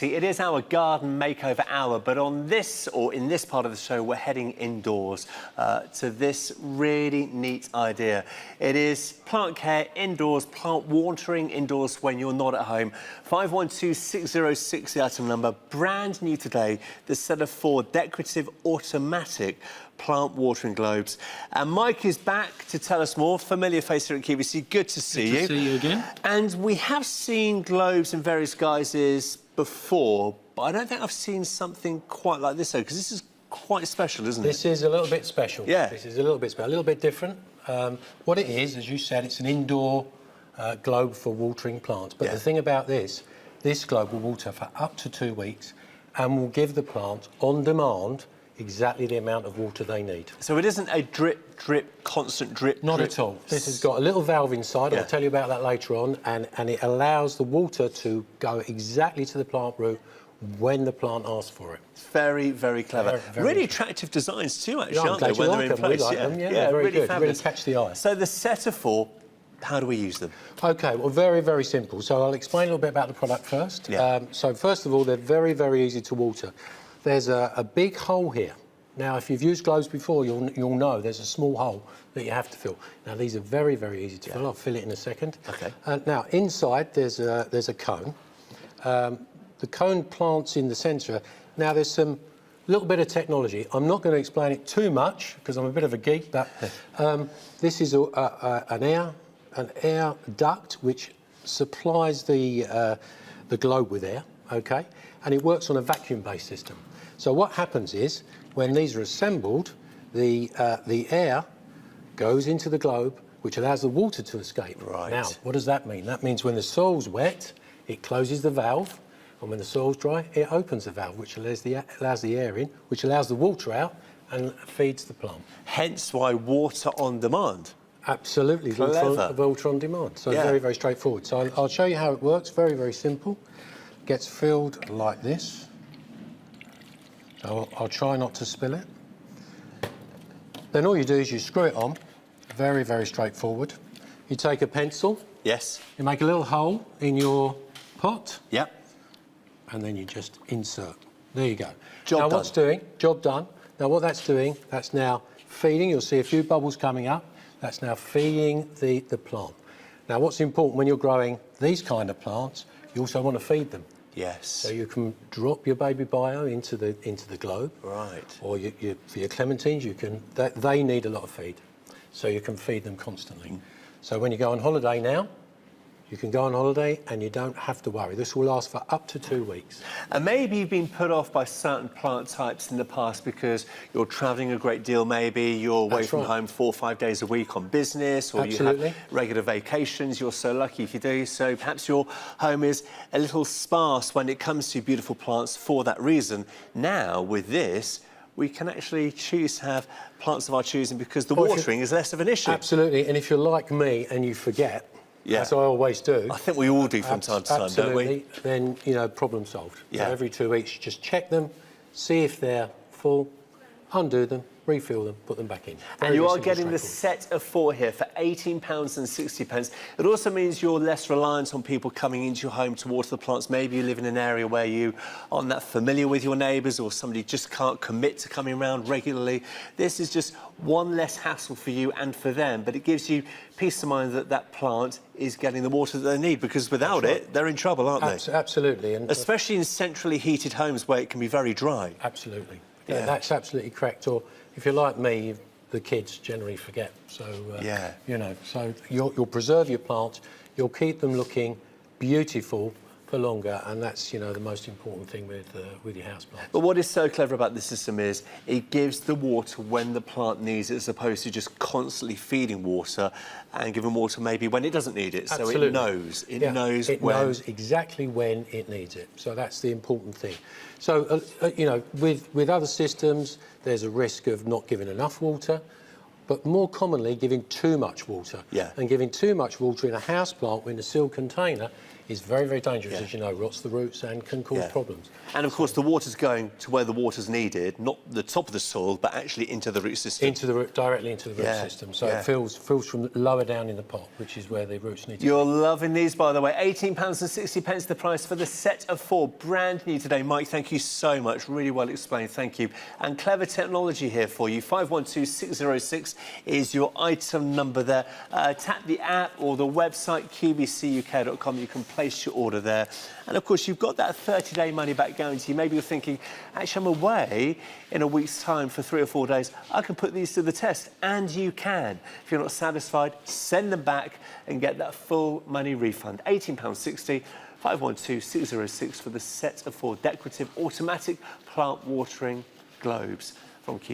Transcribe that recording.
360. It is our garden makeover hour, but on this, or in this part of the show, we're heading indoors to this really neat idea. It is plant care indoors, plant watering indoors when you're not at home. 512606, the item number, brand new today, the set of 4 decorative automatic plant watering globes. And Mike is back to tell us more. Familiar face here at QVC. Good to see you. Good to see you again. And we have seen globes in various guises before, but I don't think I've seen something quite like this, though, because this is quite special, isn't it? This is a little bit special. Yeah. This is a little bit special, a little bit different. What it is, as you said, it's an indoor globe for watering plants. But the thing about this globe will water for up to 2 weeks and will give the plant, on demand, exactly the amount of water they need. So it isn't a drip, drip, constant drip, Not drip. at all. This has got a little valve inside, I'll tell you about that later on, and it allows the water to go exactly to the plant root when the plant asks for it. Very, very clever. Very really attractive designs too, actually, aren't they, when they're in place? We like them, very really good, fabulous. really catch the eye. So the set of 4, how do we use them? OK, well, very, very simple. So I'll explain a little bit about the product first. So first of all, they're very, very easy to water. There's a big hole here. Now, if you've used globes before, you'll know there's a small hole that you have to fill. Now, these are very, very easy to fill. I'll fill it in a second. OK. Now, inside, there's a cone. The cone plants in the centre. Now, there's some little bit of technology. I'm not going to explain it too much, because I'm a bit of a geek, but this is an air duct which supplies the globe with air, OK? And it works on a vacuum-based system. So what happens is, when these are assembled, the air goes into the globe, which allows the water to escape. Right. Now, what does that mean? That means when the soil's wet, it closes the valve, and when the soil's dry, it opens the valve, which allows the air in, which allows the water out and feeds the plant. Hence why water on demand. Absolutely, water on demand. So very, very straightforward. So I'll show you how it works. Very, very simple. Gets filled like this. I'll try not to spill it. Then all you do is you screw it on. Very, very straightforward. You take a pencil. Yes. You make a little hole in your pot. Yep. And then you just insert. There you go. Job done. Job done. Now what that's doing, that's now feeding. You'll see a few bubbles coming up. That's now feeding the plant. Now what's important when you're growing these kind of plants, you also want to feed them. Yes. So you can drop your baby bio into the globe. Right. Or for your clementines, you can. They need a lot of feed, so you can feed them constantly. So when you go on holiday now, you can go on holiday and you don't have to worry. This will last for up to 2 weeks. And maybe you've been put off by certain plant types in the past because you're travelling a great deal, maybe you're away from home 4 or 5 days a week on business, or you have regular vacations. You're so lucky if you do. So perhaps your home is a little sparse when it comes to beautiful plants for that reason. Now, with this, we can actually choose to have plants of our choosing because the watering is less of an issue. Absolutely. And if you're like me and you forget, as I always do. I think we all do from time to time, don't we? Then, problem solved. So every 2 weeks, just check them, see if they're full, undo them, refill them, put them back in. And you are getting the set of 4 here for £18.60. It also means you're less reliant on people coming into your home to water the plants. Maybe you live in an area where you aren't that familiar with your neighbours, or somebody just can't commit to coming around regularly. This is just one less hassle for you and for them, but it gives you peace of mind that that plant is getting the water that they need, because without it, they're in trouble, aren't they? Absolutely. And especially in centrally heated homes where it can be very dry. Absolutely. Yeah, that's absolutely correct. Or if you're like me, the kids generally forget. So, so you'll preserve your plants, you'll keep them looking beautiful for longer, and that's, the most important thing with your houseplants. But what is so clever about this system is it gives the water when the plant needs it, as opposed to just constantly feeding water and giving water maybe when it doesn't need it. Absolutely. So it knows. It knows when. It knows exactly when it needs it. So that's the important thing. So, with other systems, there's a risk of not giving enough water, but more commonly giving too much water. And giving too much water in a houseplant in a sealed container is very, very dangerous, Yeah. as you know, rots the roots and can cause problems. And of course, the water's going to where the water's needed, not the top of the soil, but actually into the root system. Into the root, directly into the root system. So it fills from lower down in the pot, which is where the roots need to You're be. loving these, by the way. £18.60 the price for the set of 4. Brand new today. Mike, thank you so much. Really well explained. Thank you. And clever technology here for you. 512606 is your item number there. Tap the app or the website, qbcuk.com. You can place your order there. And of course, you've got that 30-day money-back guarantee. Maybe you're thinking, actually, I'm away in a week's time for 3 or 4 days. I can put these to the test. And you can. If you're not satisfied, send them back and get that full money refund. £18.60, 512606 for the set of 4 decorative automatic plant watering globes from Q.